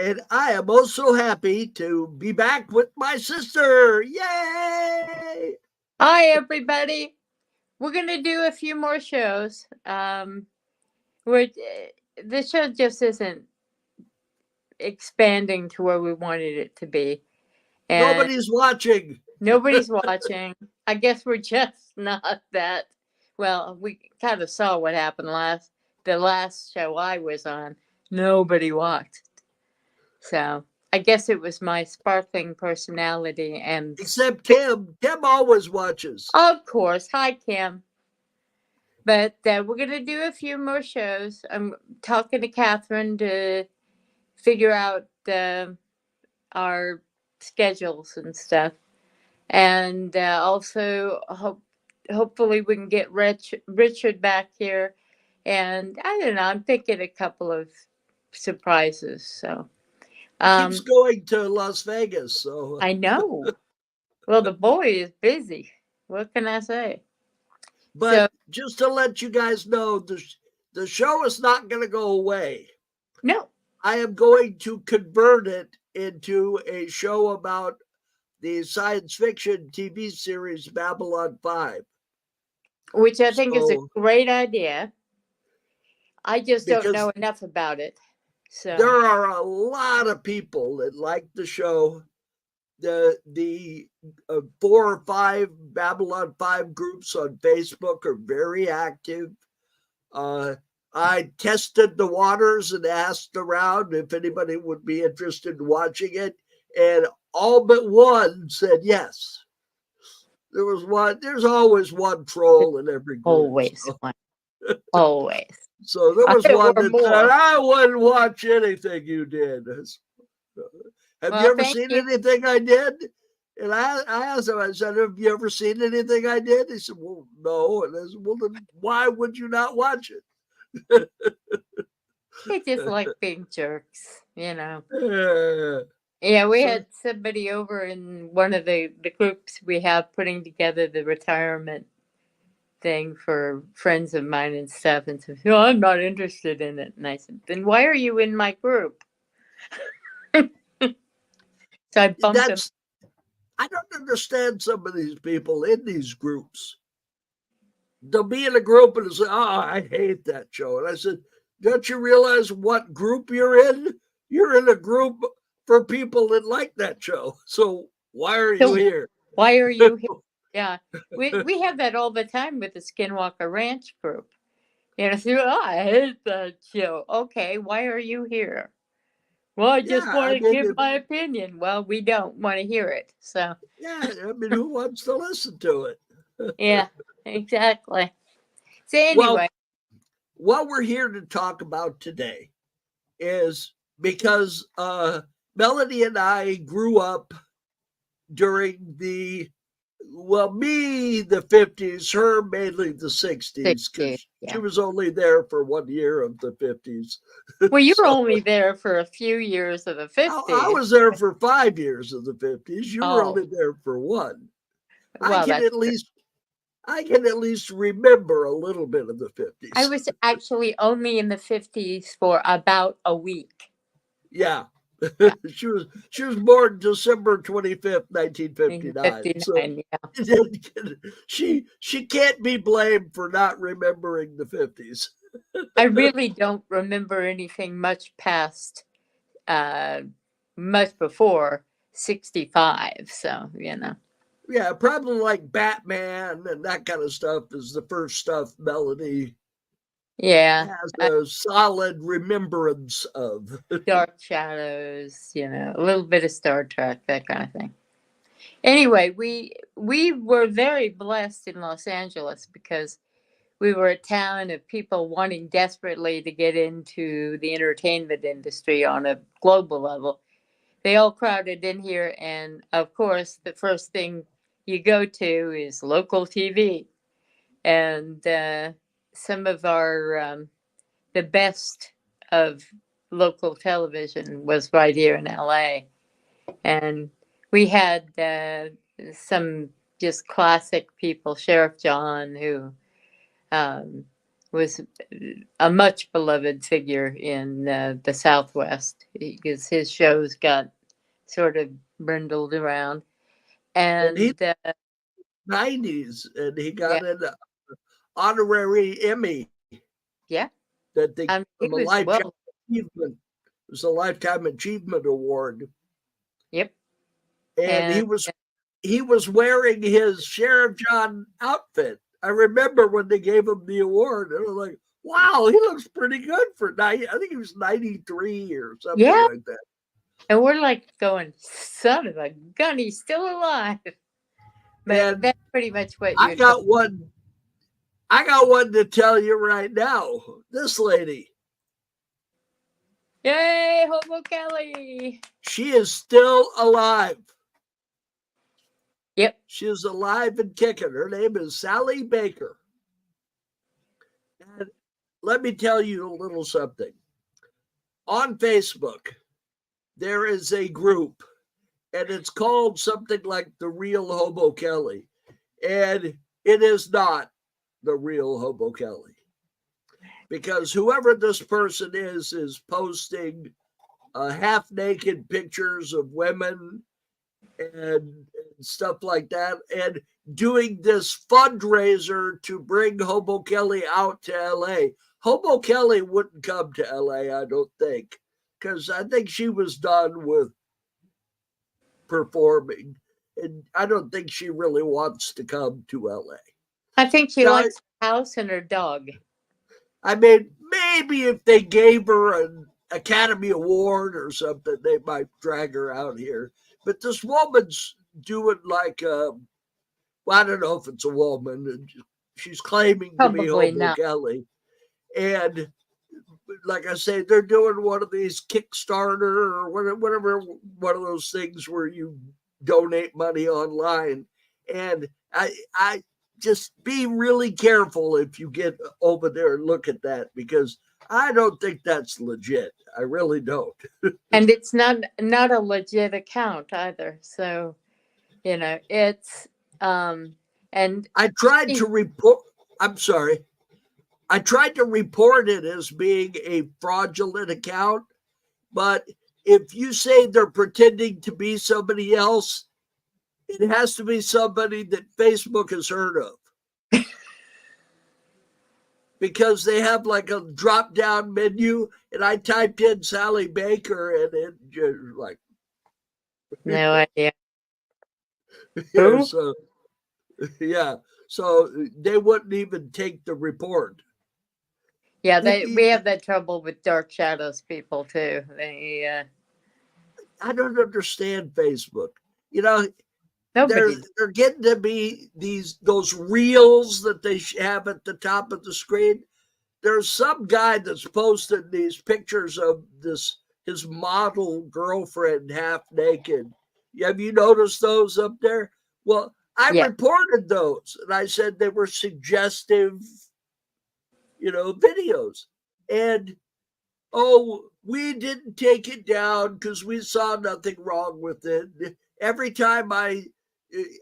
And I am also happy to be back with my sister. Yay! Hi, everybody. We're going to do a few more shows. We're, the show just isn't expanding to where we wanted it to be. And Nobody's watching. nobody's watching. I guess we're just not that. Well, we kind of saw what happened the last show I was on. Nobody watched. So I guess it was my sparkling personality and. Except Kim. Kim always watches. Of course. Hi, Kim. But we're going to do a few more shows. I'm talking to Catherine to figure out our schedules and stuff. And also, hopefully, we can get Richard back here. And I don't know, I'm thinking a couple of surprises. So Keeps going to Las Vegas. So I know. Well, the boy is busy. What can I say? But just to let you guys know, the show is not going to go away. No. I am going to convert it into a show about the science fiction TV series Babylon 5. Which I think is a great idea. I just don't know Because enough about it. So there are a lot of people that like the show. The 4 or 5 Babylon 5 groups on Facebook are very active. I tested the waters and asked around if anybody would be interested in watching it, and all but one said yes. There was one. There's always one troll in every group. Always so. one. Always. So there was one that said, I wouldn't watch anything you did. Have you ever seen anything I did? And I asked him, I said, have you ever seen anything I did? He said, well, no. And I said, well, then why would you not watch it? They just like being jerks, you know. Yeah, we had somebody over in one of the groups we have putting together the retirement thing for friends of mine and stuff, and said, no, I'm not interested in it. And I said, then why are you in my group? So I bumped him. I don't understand some of these people in these groups. They'll be in a group and say, oh, I hate that show. And I said, don't you realize what group you're in? You're in a group for people that like that show. So why are you here? Why are you here? Yeah. We have that all the time with the Skinwalker Ranch group. You know, so, I hate that show. Okay, why are you here? Well, I just want to give my opinion. Well, we don't want to hear it. So yeah, I mean, who wants to listen to it? Yeah, exactly. So anyway, what we're here to talk about today is because Melanie and I grew up during the 50s, her mainly the 60s, because she was only there for 1 year of the 50s. Well, you were only there for a few years of the 50s. I was there for 5 years of the 50s. You were only there for 1. Well, I can at least remember a little bit of the 50s. I was actually only in the 50s for about a week. Yeah. she was born December 25th, 1959. So she can't be blamed for not remembering the 50s. I really don't remember anything much past much before 65, so you know. Yeah, probably like Batman and that kind of stuff is the first stuff Melanie has a solid remembrance of. Dark Shadows, you know, a little bit of Star Trek, that kind of thing. Anyway, we were very blessed in Los Angeles because we were a town of people wanting desperately to get into the entertainment industry on a global level. They all crowded in here, and of course, the first thing you go to is local TV. And some of our, the best of local television was right here in LA. And we had some just classic people, Sheriff John, who was a much beloved figure in the Southwest because his shows got sort of brindled around. And he's And 90s, and he yeah, got an honorary Emmy yeah, that they gave he him a was lifetime well, achievement. It was a lifetime achievement award, yep. and And he was wearing his Sheriff John outfit. I remember when they gave him the award, and I was like, "Wow, he looks pretty good for 90." I think he was 93 or something yeah, like that. and we're like going, son of a gun, he's still alive. But And that's pretty much what I you're talking. got one. I got one to tell you right now. This lady, Yay, Hobo Kelly! she is still alive. Yep. She is alive and kicking. Her name is Sally Baker. And let me tell you a little something. On Facebook, there is a group, and it's called something like The Real Hobo Kelly. And it is not The Real Hobo Kelly. Because whoever this person is posting half naked pictures of women and stuff like that, and doing this fundraiser to bring Hobo Kelly out to LA. Hobo Kelly wouldn't come to LA, I don't think, because I think she was done with performing, and I don't think she really wants to come to LA. I think she Now, likes her house and her dog. I mean, maybe if they gave her an Academy Award or something, they might drag her out here. But this woman's doing like, well, I don't know if it's a woman. She's claiming to be Probably Hobo not. Kelly. And like I say, they're doing one of these Kickstarter or whatever, one of those things where you donate money online. And I just be really careful if you get over there and look at that, because I don't think that's legit. I really don't. And it's not a legit account either. So, it's and I tried to report. I'm sorry. I tried to report it as being a fraudulent account, but if you say they're pretending to be somebody else, it has to be somebody that Facebook has heard of, because they have like a drop down menu, and I typed in Sally Baker and it just like, no idea yeah, who. so yeah, so they wouldn't even take the report. Yeah, we have that trouble with Dark Shadows people too. I don't understand Facebook. You know, they're Nobody. they're getting to be those reels that they have at the top of the screen. There's some guy that's posted these pictures of his model girlfriend half naked. Have you noticed those up there? Well, I Yeah. reported those, and I said they were suggestive, videos. And oh, we didn't take it down because we saw nothing wrong with it. Every time I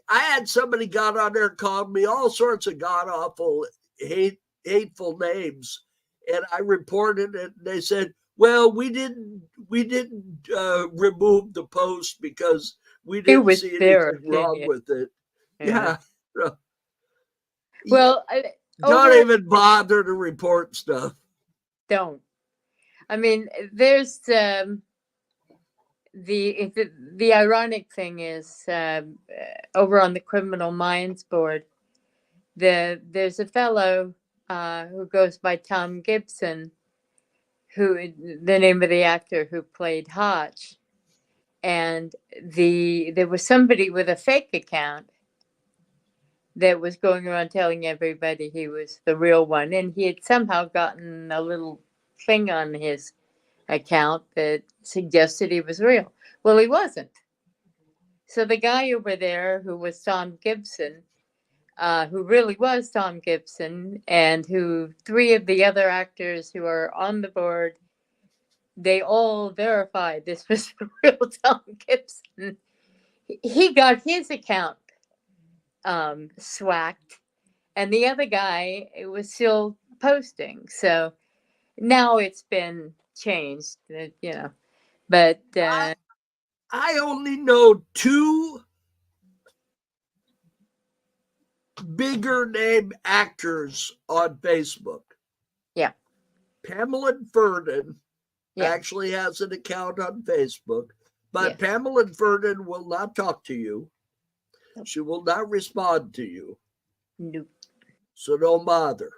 had somebody got on there, called me all sorts of god awful, hateful names, and I reported it. And they said, "Well, we didn't remove the post because we It didn't was see their anything wrong opinion. with it." Yeah. Yeah, Well, don't over even bother to report stuff. don't. I mean, there's the ironic thing is over on the Criminal Minds board, there's a fellow who goes by Tom Gibson, who the name of the actor who played Hotch, and there was somebody with a fake account that was going around telling everybody he was the real one, and he had somehow gotten a little thing on his account that suggested he was real. Well, he wasn't. So the guy over there who was Tom Gibson, who really was Tom Gibson, and who three of the other actors who are on the board, they all verified this was the real Tom Gibson. He got his account swacked, and the other guy was still posting. So now it's been changed, but I only know two bigger name actors on Facebook. yeah, Pamela Vernon yeah, actually has an account on Facebook, but yeah. Pamela Vernon will not talk to you. Nope. She will not respond to you. Nope. So don't bother.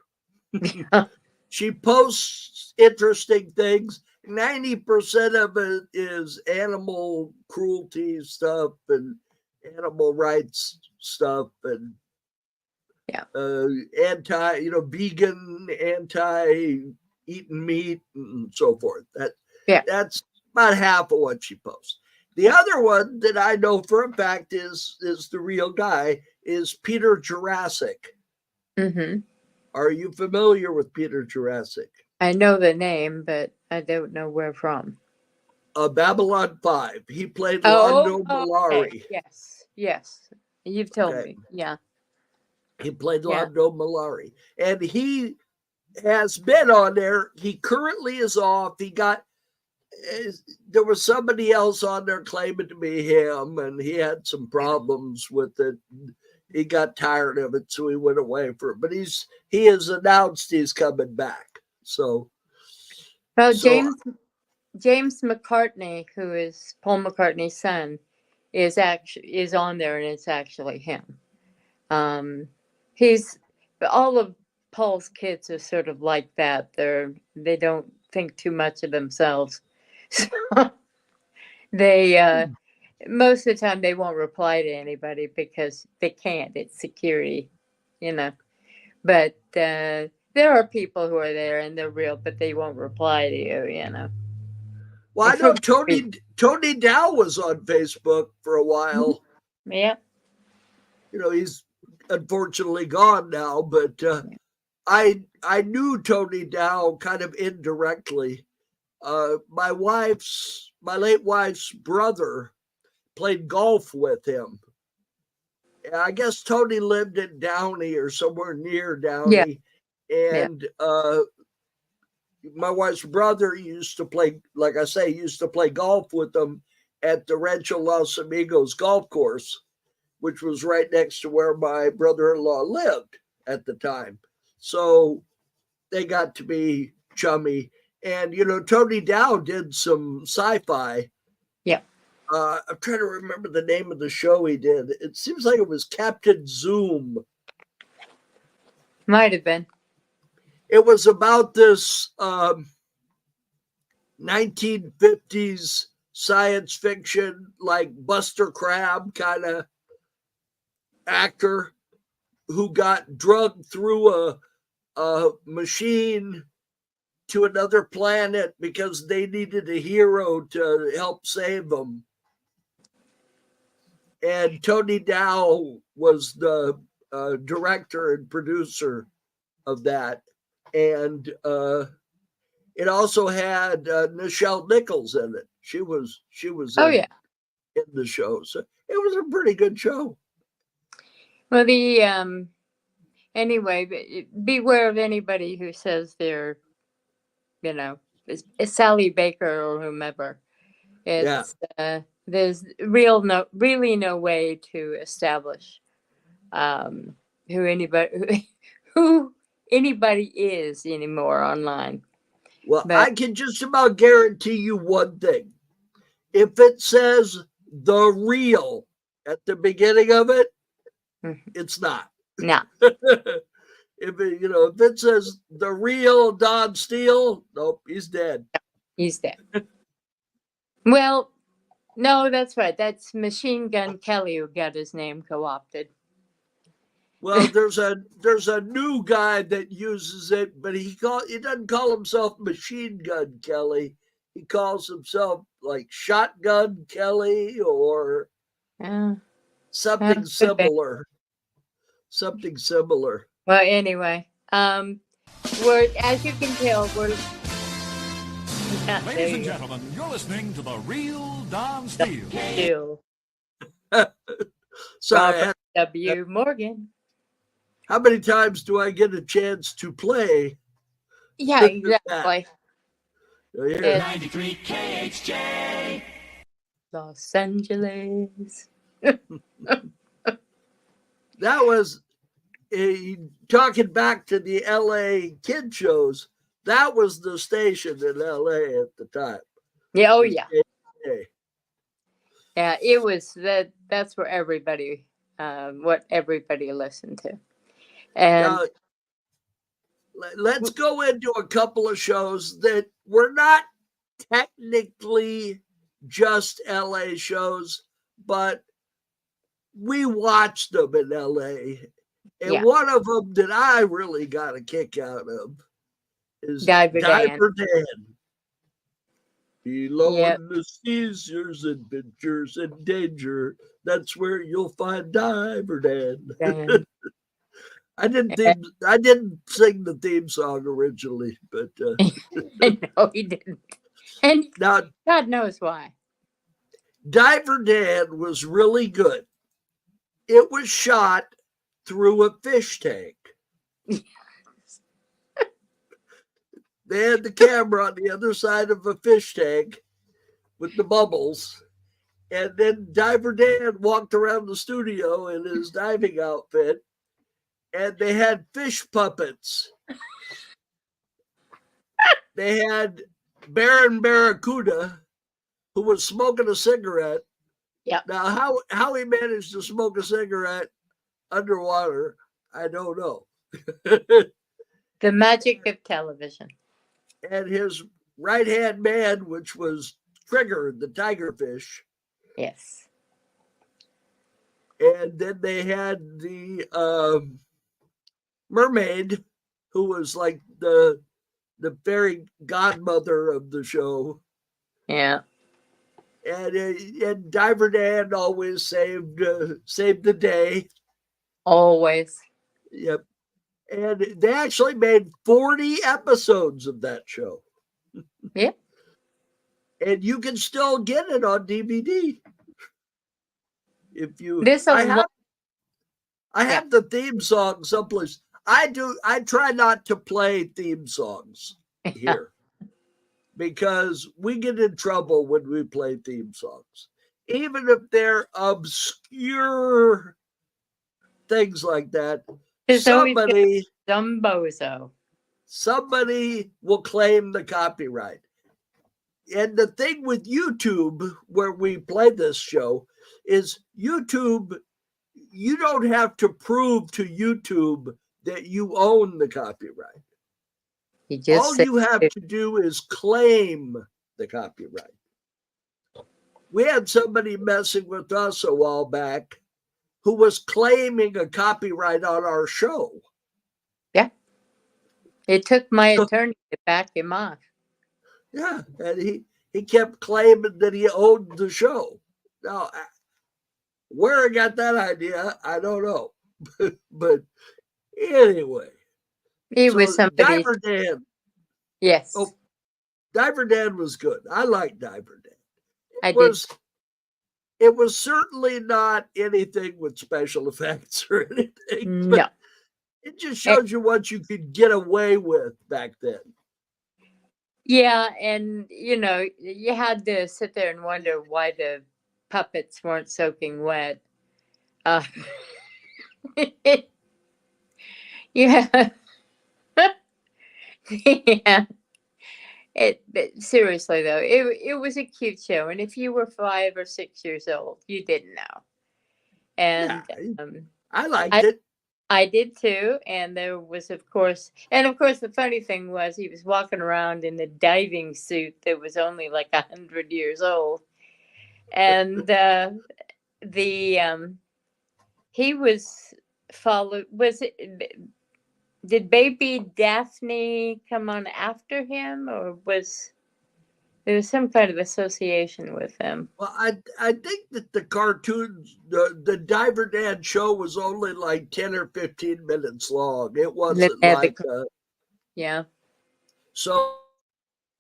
She posts interesting things. 90% of it is animal cruelty stuff and animal rights stuff and Yeah. vegan, anti eating meat and so forth. Yeah. That's about half of what she posts. The other one that I know for a fact is the real guy is Peter Jurassic. Mm-hmm. Are you familiar with Peter Jurassic? I know the name, but I don't know where from. Babylon 5. He played Oh, Londo okay. Malari. Yes. You've told Okay. me. Yeah. He played Yeah. Londo Malari. And he has been on there. He currently is off. There was somebody else on there claiming to be him, and he had some problems with it. He got tired of it, so he went away for it. But he has announced he's coming back. So, Well, so James McCartney, who is Paul McCartney's son, is on there, and it's actually him. He's all of Paul's kids are sort of like that. They don't think too much of themselves, so they most of the time they won't reply to anybody because they can't. It's security, But there are people who are there and they're real, but they won't reply to you. well, I know Tony Dow was on Facebook for a while. Yeah. He's unfortunately gone now, but I knew Tony Dow kind of indirectly. My late wife's brother played golf with him. I guess Tony lived in Downey or somewhere near Downey, and my wife's brother used to play, like I say, golf with them at the Rancho Los Amigos golf course, which was right next to where my brother-in-law lived at the time. So they got to be chummy. And, Tony Dow did some sci-fi. Yeah. I'm trying to remember the name of the show he did. It seems like it was Captain Zoom. Might have been. It was about this 1950s science fiction, like Buster Crabbe kind of actor who got drugged through a machine to another planet because they needed a hero to help save them. And Tony Dow was the director and producer of that. And it also had Nichelle Nichols in it. She was in the show. So it was a pretty good show. Well, anyway, beware of anybody who says they're, it's Sally Baker or whomever. It's there's really no way to establish who anybody is anymore online. Well, I can just about guarantee you one thing. If it says the real at the beginning of it, it's not. No. If it says the real Don Steele, nope, he's dead. He's dead. Well, no, that's right. That's Machine Gun Kelly who got his name co-opted. Well, there's a new guy that uses it, but he doesn't call himself Machine Gun Kelly. He calls himself like Shotgun Kelly or something similar. Something similar. Well, anyway, as you can tell, ladies and gentlemen, you're listening to the real Don Steele. Sorry, Robert W. Morgan. How many times do I get a chance to play Yeah, exactly. Yeah. 93 KHJ. Los Angeles. That was talking back to the LA kid shows. That was the station in LA at the time. Yeah, oh yeah. KHJ. Yeah, it was that's where everybody what everybody listened to. And Now, let's go into a couple of shows that were not technically just LA shows, but we watched them in LA. And yeah, one of them that I really got a kick out of is Diver Dan. Diver Dan. Below Yep. the seas, there's adventures and danger. That's where you'll find Diver Dan. Dan. I didn't sing the theme song originally, but No, he didn't. And now God knows why. Diver Dan was really good. It was shot through a fish tank. They had the camera on the other side of a fish tank with the bubbles. And then Diver Dan walked around the studio in his diving outfit, and they had fish puppets. They had Baron Barracuda, who was smoking a cigarette. Yeah. Now, how he managed to smoke a cigarette underwater, I don't know. The magic of television. And his right-hand man, which was Trigger, the tigerfish. Yes. And then they had the mermaid, who was like the fairy godmother of the show. Yeah. And Diver Dan always saved the day. Always. Yep. And they actually made 40 episodes of that show. Yeah. And you can still get it on DVD. If you I have the theme song someplace. I try not to play theme songs here because we get in trouble when we play theme songs. Even if they're obscure things like that. There's Somebody some bozo. Somebody will claim the copyright. And the thing with YouTube, where we play this show, is YouTube, you don't have to prove to YouTube that you own the copyright. All you have to do is claim the copyright. We had somebody messing with us a while back who was claiming a copyright on our show. Yeah. It took my attorney to back him off. Yeah, and he kept claiming that he owned the show. Now, where I got that idea, I don't know. But anyway. He was somebody. Diver Dan. Yes. Oh, Diver Dan was good. I liked Diver Dan. It was certainly not anything with special effects or anything. No. It just shows you what you could get away with back then. Yeah, and you had to sit there and wonder why the puppets weren't soaking wet. Yeah. Yeah. But seriously though, it was a cute show, and if you were 5 or 6 years old, you didn't know. And yeah, I liked it. I did too, and there was, of course, the funny thing was he was walking around in a diving suit that was only like 100 years old, and he was followed. Did baby Daphne come on after him, or there was some kind of association with him? Well, I think that the cartoons, the Diver Dan show was only like 10 or 15 minutes long. It wasn't like yeah. So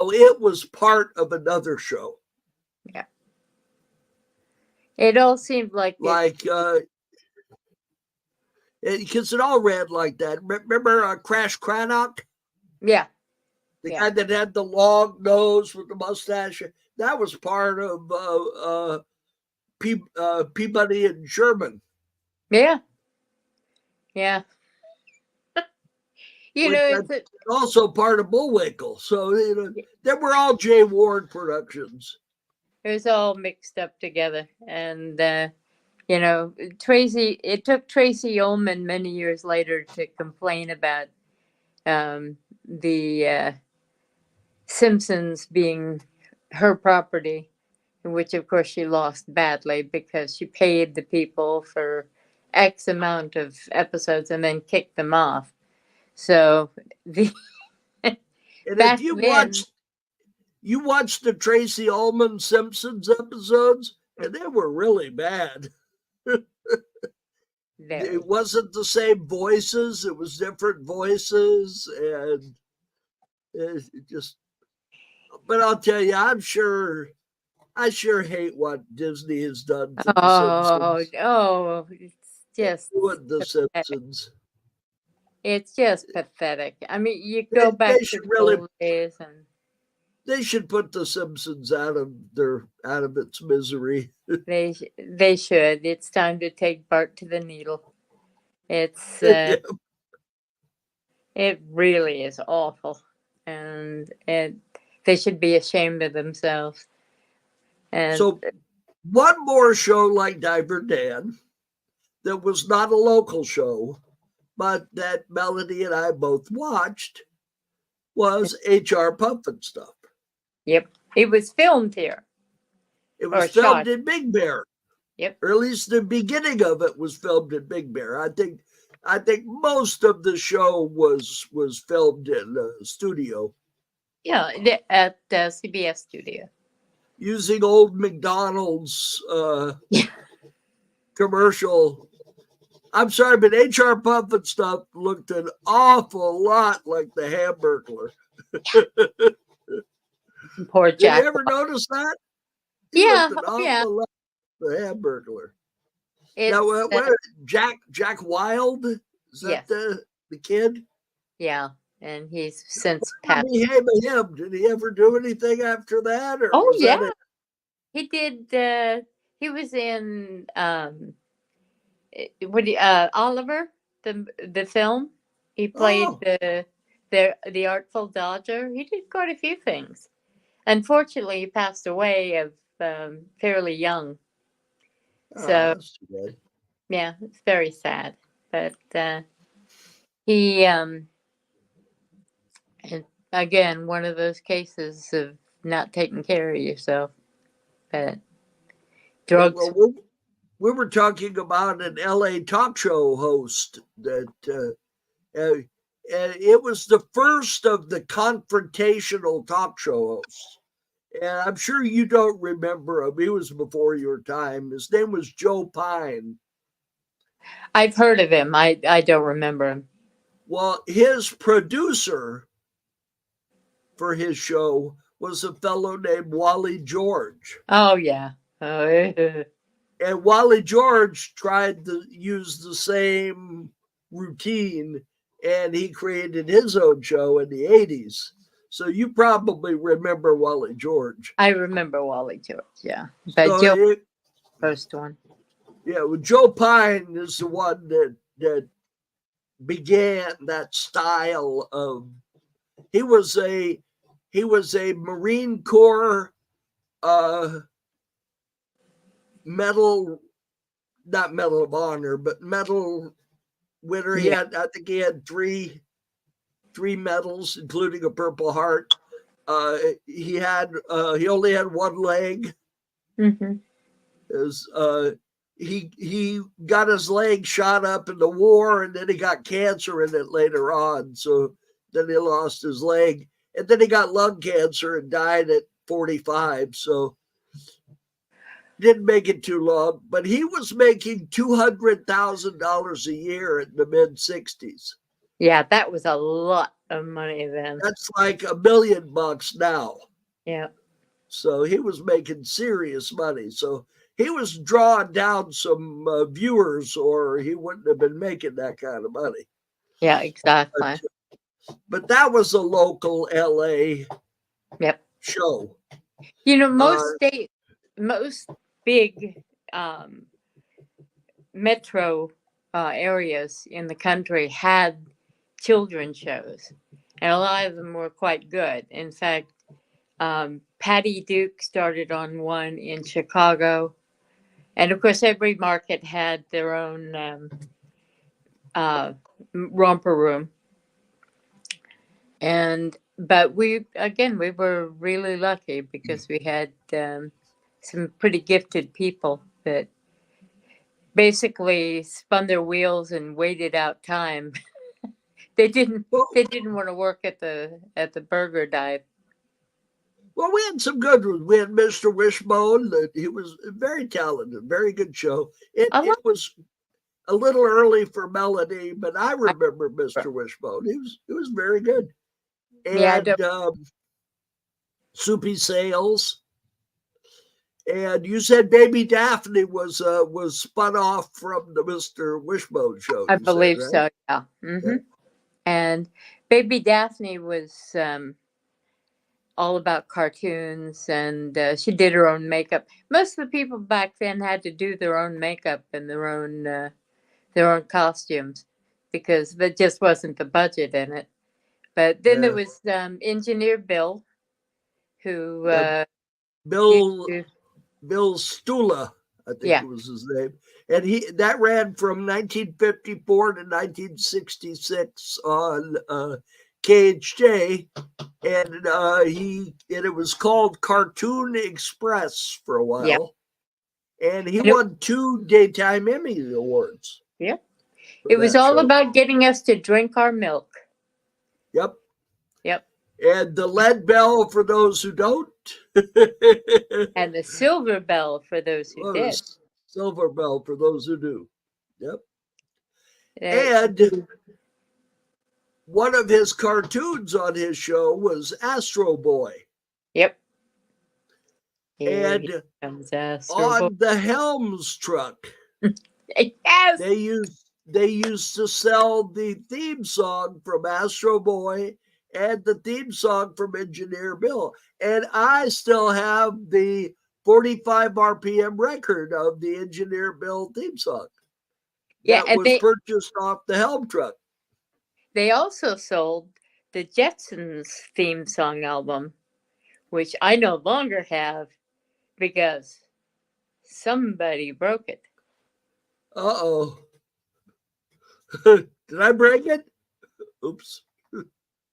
it was part of another show. Yeah. It all seemed like because it all read like that. Remember Crash Craddock? Yeah. The Yeah. guy that had the long nose with the mustache. That was part of Peabody and Sherman. Yeah. Yeah. You Which know, that's also part of Bullwinkle. So, they were all Jay Ward productions. it was all mixed up together. And, it took Tracy Ullman many years later to complain about the Simpsons being her property, which of course she lost badly because she paid the people for X amount of episodes and then kicked them off. So the And back if you then, watched the Tracy Ullman Simpsons episodes, and they were really bad. very. It wasn't the same voices; it was different voices, and it just. But I'll tell you, I sure hate what Disney has done to the Simpsons. It's just Ruined the pathetic. Simpsons. It's just pathetic. I mean, you go back to should the really- old days, and They should put the Simpsons out of its misery. they should. It's time to take Bart to the needle. It's Yeah. it really is awful, and they should be ashamed of themselves. And So one more show like Diver Dan that was not a local show, but that Melody and I both watched was HR Puffin Stuff. yep, it was filmed here. It was Or filmed shot. in Big Bear. Yep. Or at least the beginning of it was filmed in Big Bear. I think most of the show was filmed in a studio Yeah, at the CBS studio. using old McDonald's Yeah. commercial. I'm sorry, but HR Puffin Stuff looked an awful lot like the Hamburglar. Poor Did Jack. you ever notice that? Yeah, Looked an oh, awful yeah. lot like the Hamburglar. It's, Now, Jack Wild? Is that Yes. the kid? yeah, and he's since What passed. became of him? Did he ever do anything after that? Or Oh was that yeah, it? he did. He was in Oliver, the film. He played Oh. the Artful Dodger. He did quite a few things. Unfortunately, he passed away of fairly young. Oh, So that's too bad. yeah, it's very sad. But he and again, one of those cases of not taking care of yourself. But drugs. Well, we were talking about an LA talk show host that, and it was the first of the confrontational talk show hosts. And I'm sure you don't remember him. He was before your time. His name was Joe Pine. I've heard of him. I don't remember him. Well, his producer for his show was a fellow named Wally George. Oh yeah. Oh, And Wally George tried to use the same routine, and he created his own show in the 80s. So you probably remember Wally George. I remember Wally George. Yeah, but So Joe first one. Yeah, well, Joe Pine is the one that began that style of. He was a Marine Corps not Medal of Honor, but medal winner. Yeah. I think he had three medals, including a Purple Heart. He only had one leg. Mm-hmm. He got his leg shot up in the war, and then he got cancer in it later on. So then he lost his leg, and then he got lung cancer and died at 45. So didn't make it too long, but he was making $200,000 a year in the mid 60s. Yeah, that was a lot of money then. That's like $1 million now. Yeah. So he was making serious money. So he was drawing down some viewers, or he wouldn't have been making that kind of money. Yeah, exactly. But that was a local LA Yep. show. You know, most big metro areas in the country had children's shows, and a lot of them were quite good. In fact, Patty Duke started on one in Chicago, and of course, every market had their own romper room. But we were really lucky because we had some pretty gifted people that basically spun their wheels and waited out time. they didn't want to work at the burger dive. Well, we had some good ones. We had Mr. Wishbone. He was very talented, very good show. It was a little early for Melody, but I remember Mr. Wishbone. He was very good. And Soupy Sales. And you said Baby Daphne was spun off from the Mr. Wishbone show. I believe right? so, yeah. Mm-hmm. Yeah. And Baby Daphne was all about cartoons, and she did her own makeup. Most of the people back then had to do their own makeup and their own costumes because there just wasn't the budget in it. But then there was Engineer Bill, who Bill Stula, I think it was his name, and that ran from 1954 to 1966 on KHJ, and it was called Cartoon Express for a while, and he won 2 Daytime Emmy Awards. Yeah, it was all about getting us to drink our milk. Yep. Yep. And the lead bell for those who don't. And the silver bell for those who did. Silver bell for those who do. Yep. And one of his cartoons on his show was Astro Boy. Yep. And on the Helms truck, yes, they used to sell the theme song from Astro Boy and the theme song from Engineer Bill. And I still have the 45 RPM record of the Engineer Bill theme song. Yeah, that was purchased off the Helm truck. They also sold the Jetsons theme song album, which I no longer have because somebody broke it. Uh-oh. Did I break it? Oops.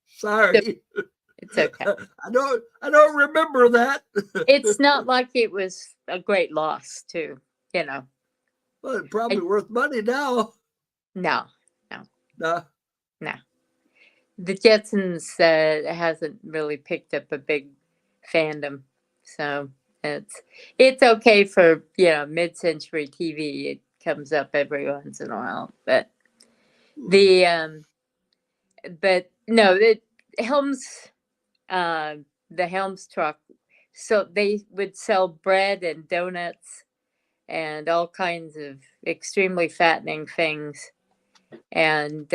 Sorry. It's okay. I don't remember that. It's not like it was a great loss, too, you know. Well, it's probably worth money now. No. Nah. No. The Jetsons hasn't really picked up a big fandom, so it's okay for mid-century TV. It comes up every once in a while, but the Helms truck. So they would sell bread and donuts and all kinds of extremely fattening things, and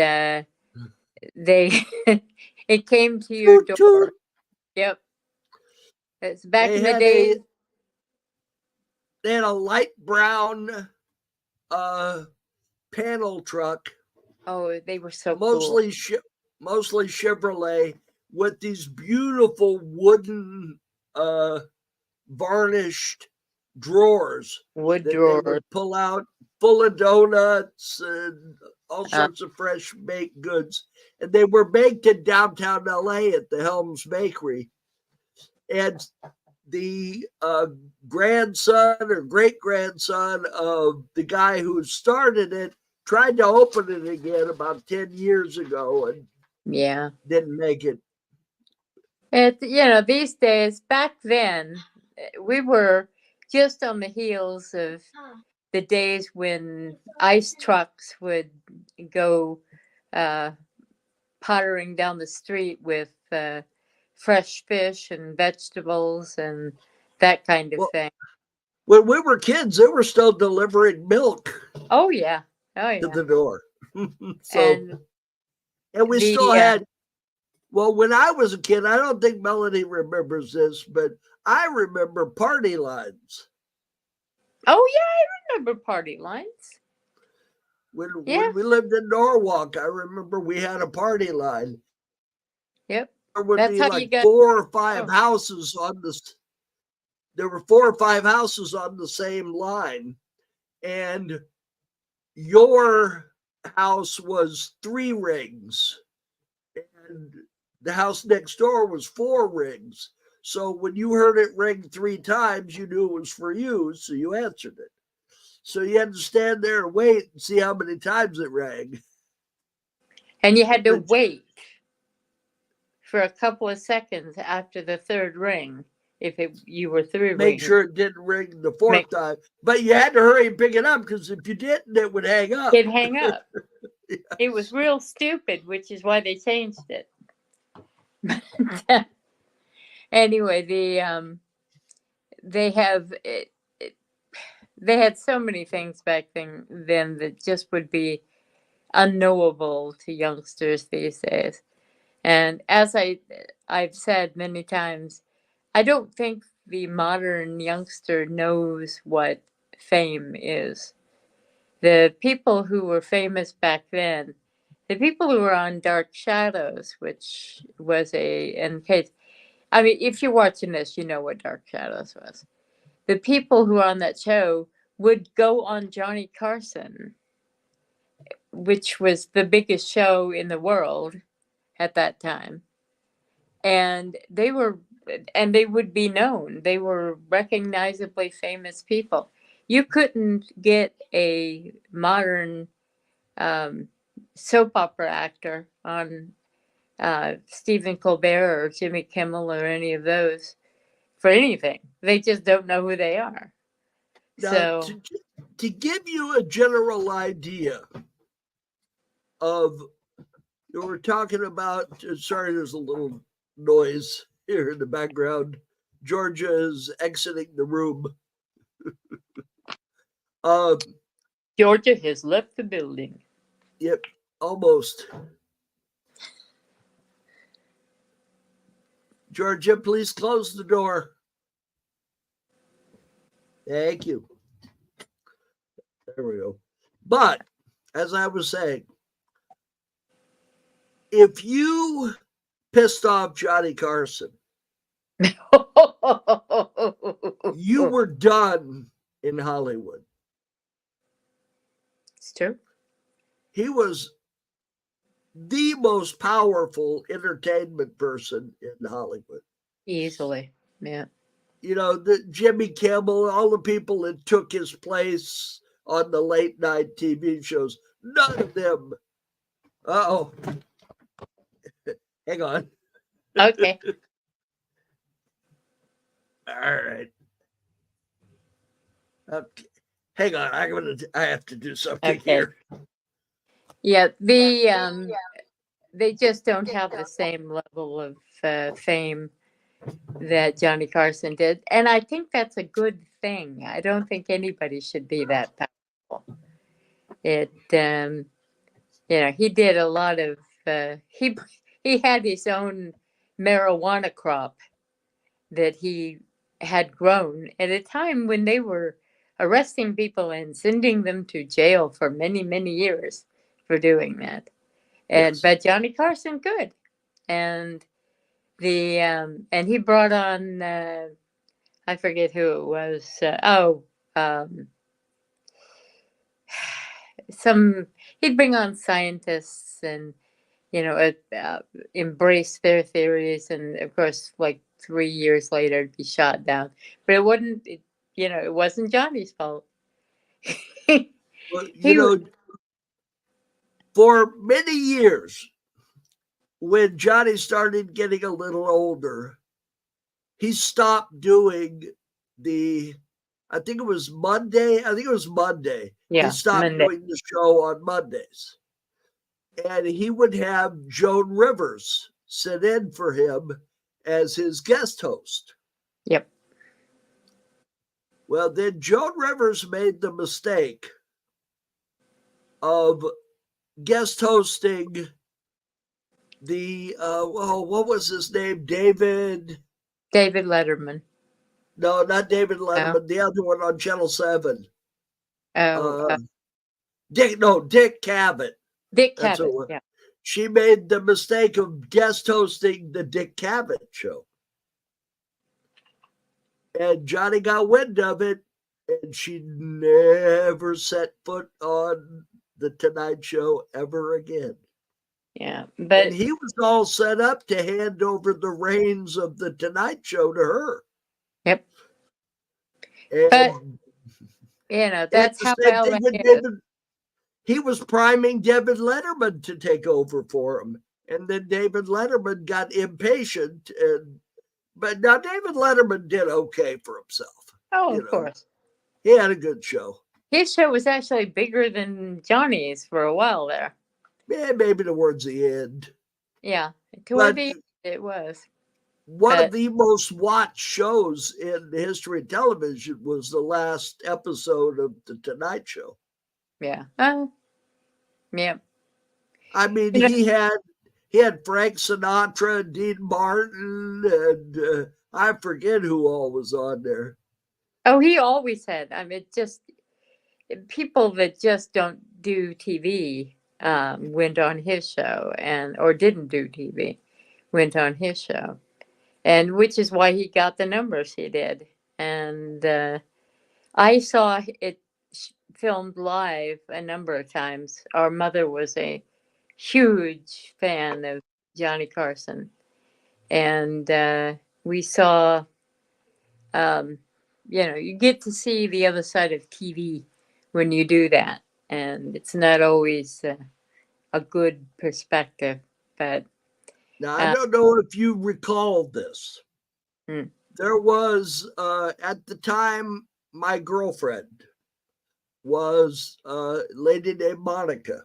it came to your door. Yep. It's back in the day. They had a light brown panel truck. Oh, they were so mostly cool. Mostly Chevrolet with these beautiful wooden varnished drawers. Wood drawers. They would pull out full of donuts and all sorts of fresh baked goods. And they were baked in downtown LA at the Helms Bakery. And the grandson or great-grandson of the guy who started it tried to open it again about 10 years ago and didn't make it. These days, back then, we were just on the heels of the days when ice trucks would go pottering down the street with fresh fish and vegetables and that kind of thing. When we were kids, they were still delivering milk. Oh yeah. To the door. And we still Well, when I was a kid, I don't think Melanie remembers this, but I remember party lines. Oh yeah, I remember party lines. When Yeah. we lived in Norwalk, I remember we had a party line. Yep. There would That's be how you like got. 4 or 5 Oh. houses on this. There were 4 or 5 houses on the same line, and your house was 3 rings, and the house next door was 4 rings. So when you heard it ring 3 times, you knew it was for you, so you answered it. So you had to stand there and wait and see how many times it rang. And you had to wait for a couple of seconds after the third ring if you were through Make ringing. sure it didn't ring the 4th time. But you had to hurry and pick it up, because if you didn't, it would hang up. It'd hang up. Yeah. It was real stupid, which is why they changed it. Anyway, they had so many things back then that just would be unknowable to youngsters these days. And as I've said many times, I don't think the modern youngster knows what fame is. The people who were famous back then, the people who were on Dark Shadows, which was in case, I mean, if you're watching this, you know what Dark Shadows was. The people who were on that show would go on Johnny Carson, which was the biggest show in the world at that time. And they would be known. They were recognizably famous people. You couldn't get a modern soap opera actor on Stephen Colbert or Jimmy Kimmel or any of those for anything. They just don't know who they are. Now, So to give you a general idea of, we're talking about, sorry, there's a little noise here in the background. Georgia is exiting the room. Georgia has left the building. Yep, almost. Georgia, please close the door. Thank you. There we go. But as I was saying, if you pissed off Johnny Carson, you were done in Hollywood. It's true. He was the most powerful entertainment person in Hollywood. Easily, yeah. You know, the Jimmy Kimmel, all the people that took his place on the late night TV shows, none of them. Uh-oh. Hang on. Okay. All right. Okay. Hang on. I have to do something here. Yeah, they just don't have the same level of fame that Johnny Carson did, and I think that's a good thing. I don't think anybody should be that powerful. It, he did a lot of. He had his own marijuana crop that he had grown at a time when they were arresting people and sending them to jail for many, many years for doing that. And Yes. but Johnny Carson could, and and he brought on I forget who it was. He'd bring on scientists and embrace their theories, and of course, like 3 years later, it'd be shot down. But it wasn't Johnny's fault. Well, for many years, when Johnny started getting a little older, he stopped doing I think it was Monday. Yeah, he stopped Monday. doing the show on Mondays. And he would have Joan Rivers sit in for him as his guest host. Yep. Well, then Joan Rivers made the mistake of guest hosting what was his name? David. David Letterman. No, not David Oh, Letterman. The other one on Channel 7. oh Uh, Dick Cavett. Dick That's Cavett. what. Yeah. She made the mistake of guest hosting the Dick Cavett show. And Johnny got wind of it, and she never set foot on the Tonight Show ever again. Yeah. And But he was all set up to hand over the reins of the Tonight Show to her. yep. And, But that's the how same thing LA with is. David. He was priming David Letterman to take over for him. And then David Letterman got impatient. But now David Letterman did okay for himself. Oh, of course. He had a good show. His show was actually bigger than Johnny's for a while there. Yeah, maybe towards the end. Yeah. Toward the end, it was. One of the most watched shows in the history of television was the last episode of The Tonight Show. Yeah. Yeah. I mean, he had Frank Sinatra and Dean Martin, and I forget who all was on there. Oh, he always had. I mean, just people that just don't do TV went on his show, or didn't do TV went on his show, and which is why he got the numbers he did. And I saw it filmed live a number of times. Our mother was a huge fan of Johnny Carson, and we saw. You get to see the other side of TV when you do that, and it's not always a good perspective. But now, I don't know if you recall this. There was, at the time, my girlfriend was a lady named Monica.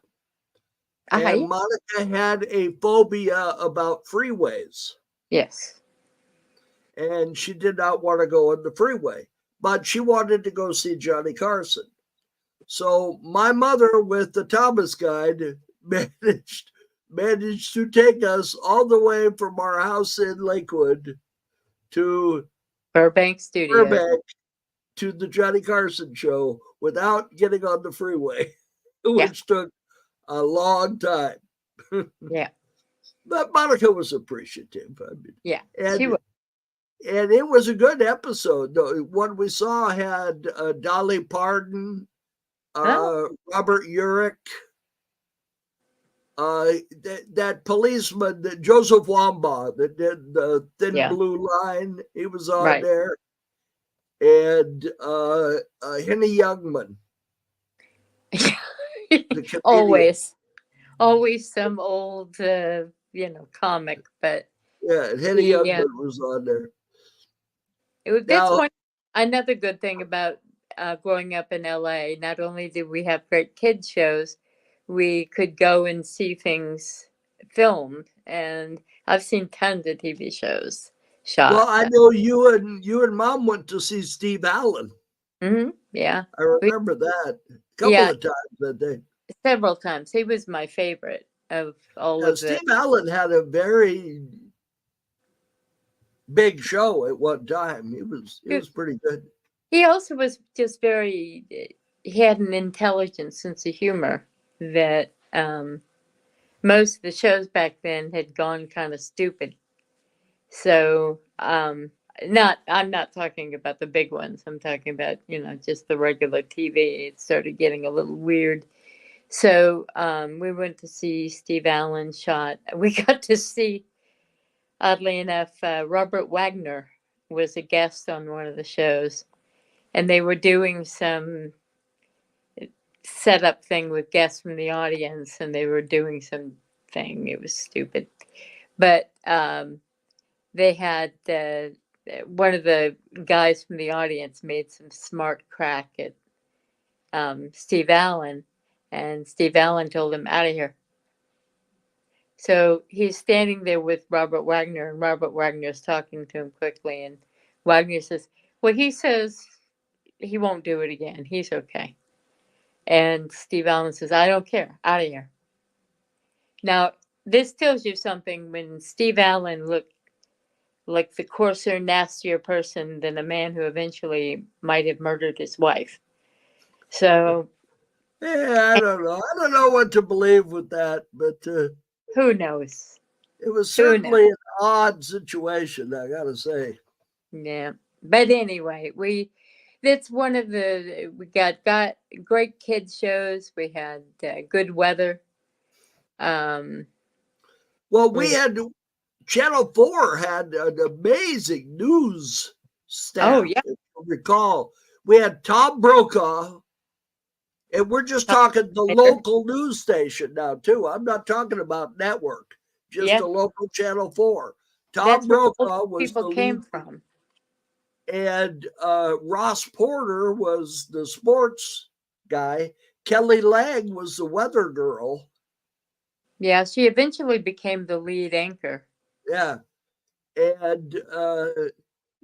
And Monica had a phobia about freeways. Yes. And she did not want to go on the freeway, but she wanted to go see Johnny Carson. So my mother, with the Thomas Guide, managed to take us all the way from our house in Lakewood to Burbank Studios, to the Johnny Carson show without getting on the freeway, which took a long time. Yeah. But Monica was appreciative. I mean, she was. And it was a good episode. The one we saw had Dolly Parton, Robert Urich, that policeman, Joseph Wambaugh, that did the Thin Blue Line. He was on there. And Henny Youngman. Always some old, comic, but Henny Youngman was on there. That's another good thing about growing up in LA. Not only did we have great kids shows, we could go and see things filmed, and I've seen tons of TV shows shot. Well, I know you and Mom went to see Steve Allen. Mm-hmm. Yeah, I remember that a couple of times that day. Several times. He was my favorite of all of Steve Allen had a very big show at one time. He was pretty good. He also was just he had an intelligent sense of humor that most of the shows back then had gone kind of stupid. So I'm not talking about the big ones. I'm talking about, just the regular TV. It started getting a little weird. So we went to see Steve Allen shot. We got to see, oddly enough, Robert Wagner was a guest on one of the shows. And they were doing some setup thing with guests from the audience, and they were doing some thing. It was stupid. But they had one of the guys from the audience made some smart crack at Steve Allen, and Steve Allen told him, "Out of here." So he's standing there with Robert Wagner, and Robert Wagner's talking to him quickly, and Wagner says, "Well, he says he won't do it again. He's okay." And Steve Allen says, "I don't care. Out of here." Now, this tells you something when Steve Allen looked like the coarser, nastier person than a man who eventually might have murdered his wife. So, Yeah, I don't know. I don't know what to believe with that, but who knows? it was Who certainly knows? an odd situation, I got to say. Yeah. But anyway, that's one of we got great kids shows. We had good weather. Well, We Channel 4 had an amazing news Oh staff, yeah, if you recall. We had Tom Brokaw, and we're just talking the local news station now, too. I'm not talking about network, just yeah. a local Channel 4. Tom That's where most Brokaw was people the came lead, from. and Ross Porter was the sports guy. Kelly Lang was the weather girl. Yeah, she eventually became the lead anchor. Yeah. And,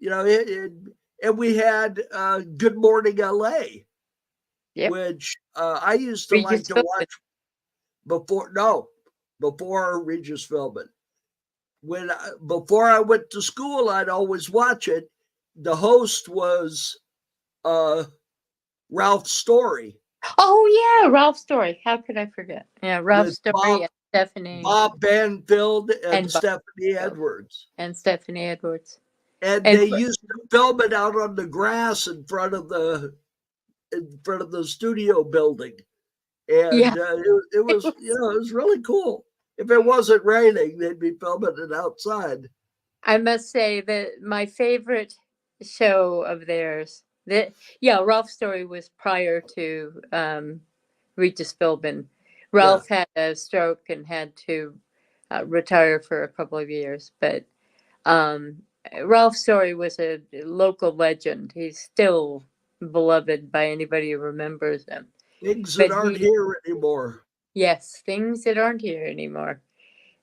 and we had Good Morning LA, Yep. which I used to like Regis to Philbin. watch before Regis Philbin. Before I went to school, I'd always watch it. The host was Ralph Story. Oh yeah, Ralph Story. How could I forget? Yeah, Ralph With Story and Stephanie Bob Banfield and and Bob Stephanie Field Edwards. and Stephanie Edwards. And And they used to film it out on the grass in front of the studio building. yeah, And it was, it was really cool. If it wasn't raining, they'd be filming it outside. I must say that my favorite show of theirs, Ralph Story was prior to Regis Philbin. Yeah, Ralph had a stroke and had to retire for a couple of years, but um, Ralph Story was a local legend. He's still beloved by anybody who remembers him. things that But aren't here anymore. yes, things that aren't here anymore.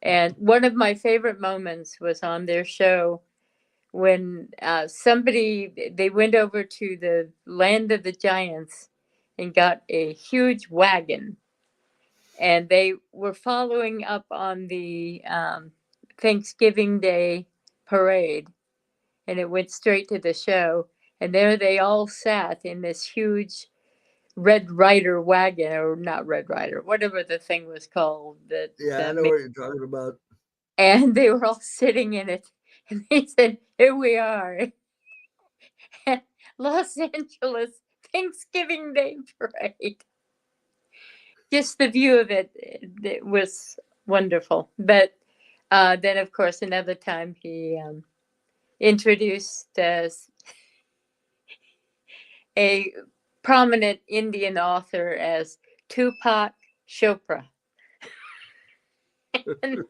And one of my favorite moments was on their show when they went over to the land of the giants and got a huge wagon, and they were following up on the Thanksgiving Day parade, and it went straight to the show. And there they all sat in this huge Red Rider wagon, or not Red Rider, whatever the thing was called. Yeah, I know what you're talking about. And they were all sitting in it, and they said, "Here we are, Los Angeles Thanksgiving Day parade." Just the view of it was wonderful. But then, of course, another time he introduced a prominent Indian author as Tupac Chopra. And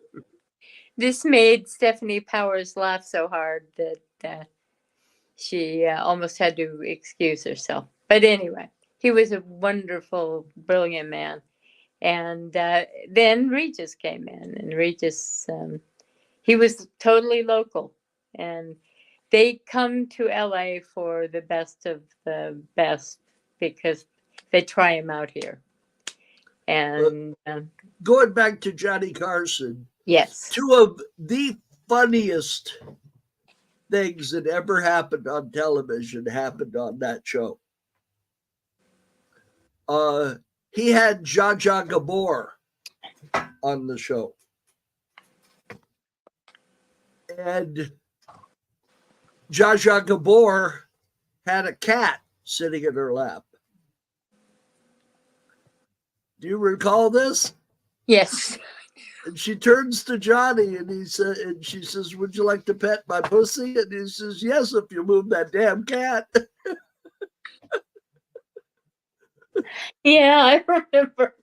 this made Stephanie Powers laugh so hard that she almost had to excuse herself. But anyway, he was a wonderful, brilliant man. And then Regis came in, and Regis, he was totally local. And they come to LA for the best of the best because they try him out here. And Going back to Johnny Carson, yes. two of the funniest things that ever happened on television happened on that show. He had Zsa Zsa Gabor on the show. And Zsa Zsa Gabor had a cat sitting in her lap. Do you recall this? Yes. And she turns to Johnny and she says, "Would you like to pet my pussy?" And he says, "Yes, if you move that damn cat." Yeah, I remember.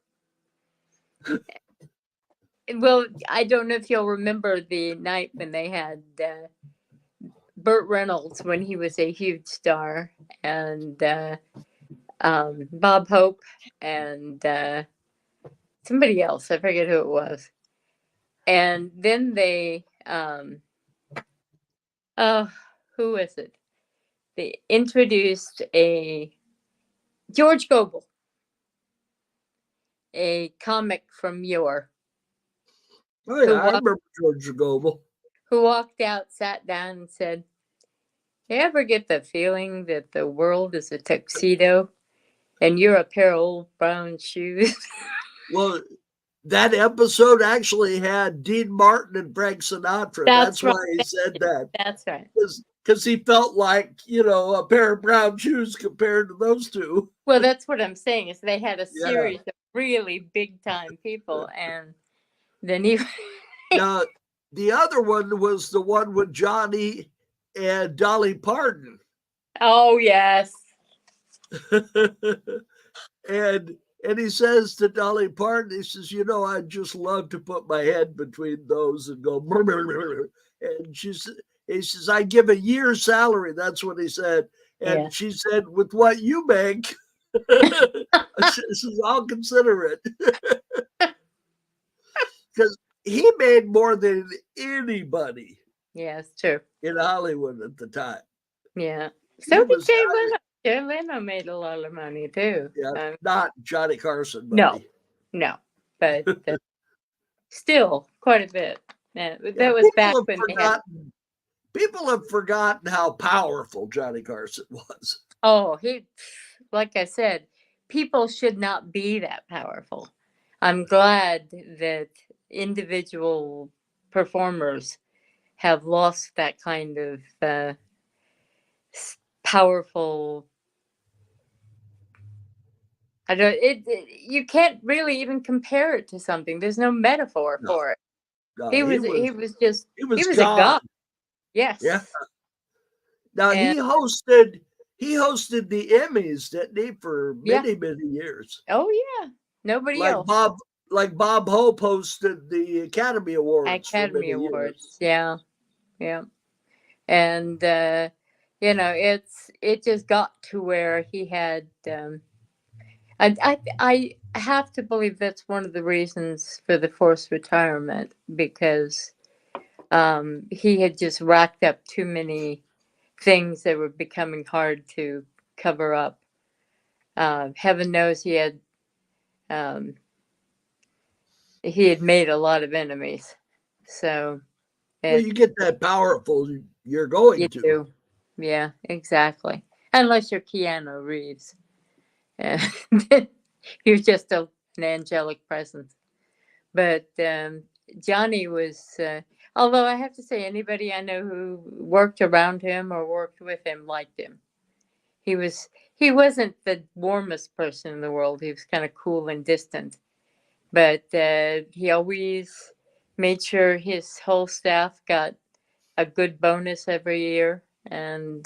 Well, I don't know if you'll remember the night when they had Burt Reynolds when he was a huge star, and Bob Hope, and somebody else. I forget who it was. And then they, who is it? They introduced a George Gobel, a comic from Muir. Oh yeah, who I remember George Goebel. walked out, sat down, and said, "You ever get the feeling that the world is a tuxedo and you're a pair of old brown shoes?" Well, that episode actually had Dean Martin and Frank Sinatra. That's That's right. why he said that. That's right. Because he felt like, a pair of brown shoes compared to those two. Well, that's what I'm saying is they had a Yeah. series of really big time people, and then he. Now, the other one was the one with Johnny and Dolly Parton. Oh yes. and he says to Dolly Parton, he says, I'd just love to put my head between those and go, and he says, I give a year's salary. That's what he said. And Yeah. she said, with what you make, she says, I'll consider it. Because he made more than anybody. Yeah, it's true. In Hollywood at the time. Yeah. So did Jay Leno. Jay Leno made a lot of money too. Yeah, not Johnny Carson money. No, but still quite a bit. That was back when people have forgotten how powerful Johnny Carson was. Oh, like I said, people should not be that powerful. I'm glad that individual performers have lost that kind of powerful. You can't really even compare it to something. There's no metaphor for it. No, he was a God. god. Yes. Yeah. Now he hosted the Emmys, didn't he, for many years. Oh yeah. Nobody else. Bob Hope hosted the Academy Awards. Academy Awards. Years. Yeah. And it just got to where he had I have to believe that's one of the reasons for the forced retirement, because he had just racked up too many things that were becoming hard to cover up. Heaven knows he had made a lot of enemies. So well, you get that powerful, you're going to. Do. Yeah, exactly. Unless you're Keanu Reeves. He was just an angelic presence. But Johnny was, although I have to say, anybody I know who worked around him or worked with him liked him. He wasn't the warmest person in the world. He was kind of cool and distant. But he always made sure his whole staff got a good bonus every year. And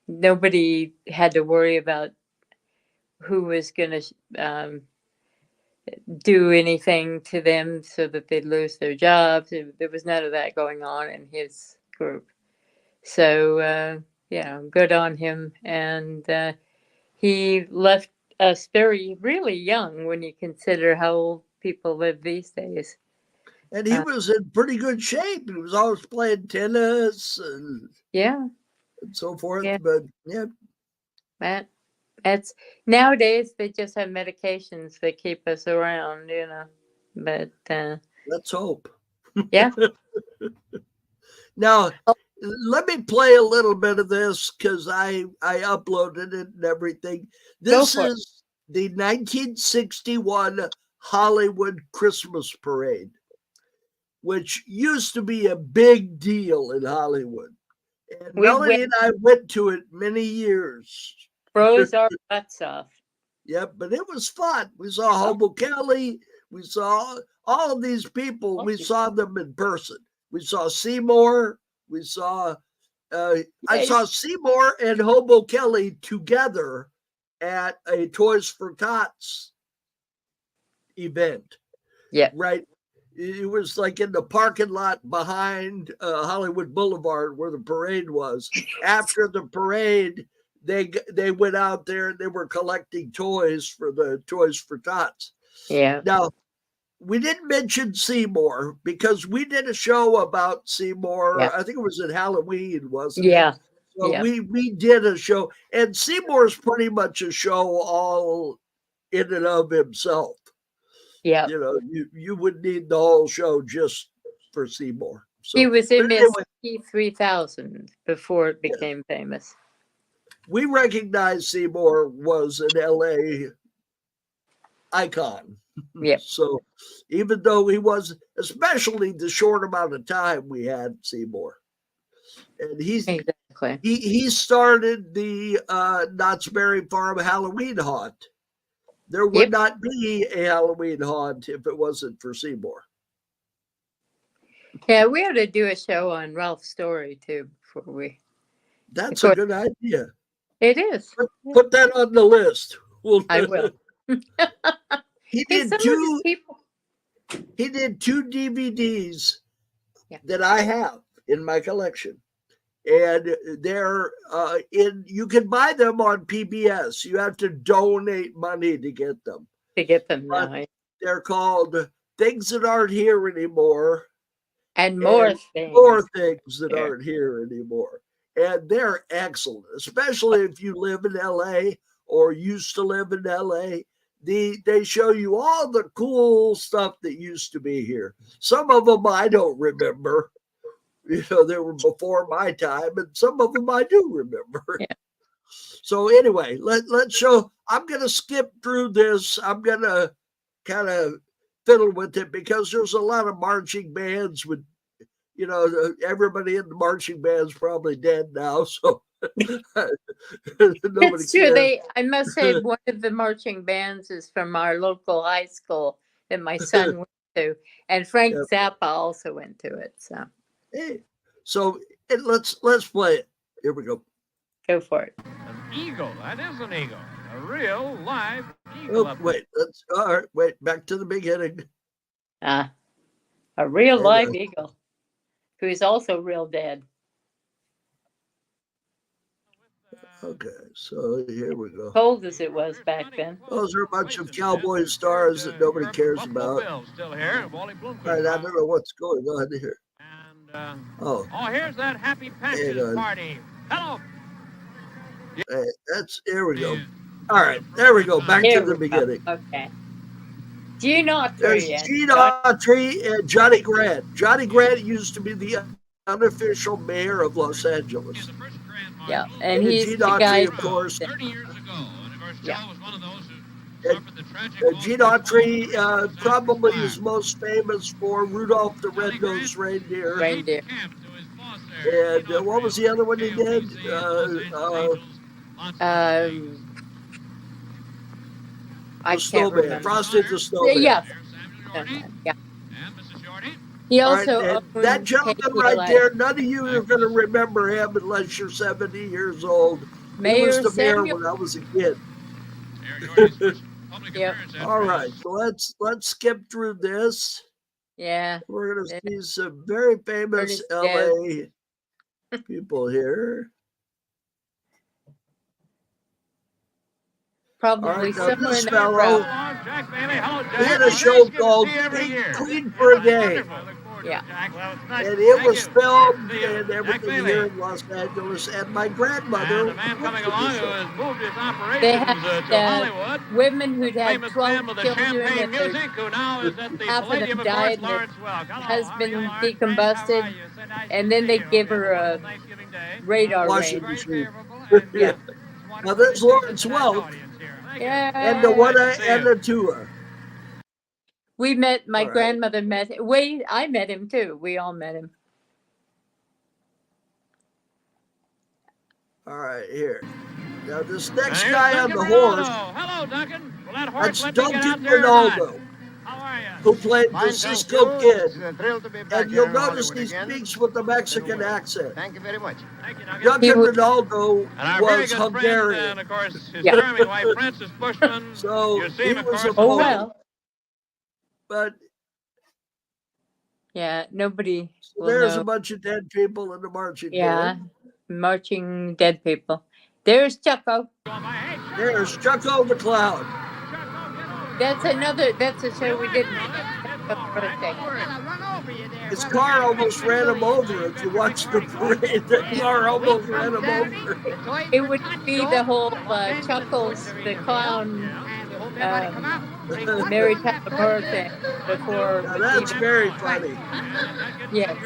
nobody had to worry about who was going to do anything to them so that they'd lose their jobs. There was none of that going on in his group. So, good on him. And he left us really young when you consider how old people live these days. And he was in pretty good shape. He was always playing tennis and so forth. Yeah. But that's nowadays they just have medications that keep us around, But let's hope. Yeah. Now, let me play a little bit of this because I uploaded it and everything. This is the 1961 Hollywood Christmas Parade, which used to be a big deal in Hollywood. And Melanie and I went to it many years. Froze our butts off. Yep, but it was fun. We saw Hobo Kelly. We saw all of these people. We saw them in person. We saw Seymour. We saw, I saw Seymour and Hobo Kelly together at a Toys for Tots event. Yeah. Right. It was like in the parking lot behind Hollywood Boulevard where the parade was. After the parade, they went out there and they were collecting toys for the Toys for Tots. Yeah. Now, we didn't mention Seymour because we did a show about Seymour. Yeah. I think it was at Halloween, wasn't it? So we did a show, and Seymour's pretty much a show all in and of himself. Yeah. You know, you would need the whole show just for Seymour. So He was in but Miss anyway, 3000 before it yeah, became famous. we recognize Seymour was an LA icon. Yep. So even though he was, especially the short amount of time we had Seymour, and Exactly. he started the Knott's Berry Farm Halloween haunt. There would Yep. not be a Halloween haunt if it wasn't for Seymour. Yeah, we ought to do a show on Ralph's story too before we. That's Of a course, good idea. it is. Put that on the list. I will. He Hey, some did of these two. people. He did two DVDs Yeah. that I have in my collection, and they're in. You can buy them on PBS. You have to donate money to get them. To get them But now. they're called Things That Aren't Here Anymore, And more and things. more things that Here. aren't here anymore. And they're excellent, especially if you live in LA or used to live in LA. They show you all the cool stuff that used to be here. Some of them I don't remember. You know, they were before my time, and some of them I do remember. Yeah. So anyway, let's show. I'm gonna skip through this. I'm gonna kind of fiddle with it because there's a lot of marching bands with, you know, everybody in the marching band's probably dead now, so nobody It's true. cares. I must say, one of the marching bands is from our local high school that my son went to, and Frank Yep. Zappa also went to it. So Hey, so let's play it. Here we go. go for it. An eagle. That is an eagle. A real live eagle. Oh, up wait, let's all right. Wait, back to the beginning. A real Hang live on. eagle, who is also real dead. Okay, so here we go. Cold as it was back then. Those are a bunch of cowboy stars that nobody cares about. Bill still here. Wally All Bloomquist. right, I don't know what's going on here. And Oh, here's that happy patches on. party. Hello. hey, here we go. All right, there we go. Back Here to the we beginning. go. Okay. Gene There's Autry. Gene Autry and Johnny Grant. Johnny Grant used to be the unofficial mayor of Los Angeles. Yeah, and And he's Gene the guy. Autry, of course. 30 years ago, and of course, Yeah. Joe was one of those who And, suffered the tragic Gene Autry probably is most famous for Rudolph the Red-Nosed Reindeer. Reindeer. And what was the other one he did? I The can't Snowman, remember. Frosty the Snowman. Yeah. Yeah. He All right, also and owned that gentleman KPLA. right there, none of you are going to remember him unless you're 70 years old. He Mayor was the mayor Samuel. when I was a kid. Yep. All right, so let's skip through this. Yeah. We're going to see some very famous Ernest LA people here. Probably All right, now somewhere this in that fellow, route. he had a show called Pink Queen for a Day. Yeah. And it was filmed and everything here in Los Angeles. And my grandmother, The man coming along who has moved his They operations had to Hollywood. women who'd had Famous 12 man with the children champagne and their music, who now is at the half of them Palladium, of died course, and Lawrence Welk. Hello, husband how are you, Lawrence? decombusted, How are you? So nice and to then see they you. give her a Thanksgiving Day. radar Washing range. machine. Yeah. Now there's Lawrence Welk and the one and the tour. We met, my All right. grandmother met, I met him too. We all met him. All right, here. Now this next And here's guy on Duncan the Ronaldo. horse, Hello, Duncan. Will that horse that's let me get out Duncan there or not? Ronaldo, How are you? who played the Fine, thank Cisco you. Kid. It's a thrill to be back And here you'll in notice Hollywood he again. speaks with a Mexican accent. Thank you very much. Thank you, Duncan. Duncan was- Ronaldo And our very was good friend, Hungarian. and of course, his Yeah. charming wife, Frances Bushman. So You see he him, of was course. a Oh, Polish. well. But Yeah, nobody will there's know. a bunch of dead people in the marching Yeah, band. marching dead people. There's Chucko. There's Chucko the Clown. That's a show we didn't have birthday. His car almost ran him over. If you watch the parade, the car almost ran him over. It would be the whole Chuckles the Clown Mary Tyler Moore thing before. Now that's very funny. Yes.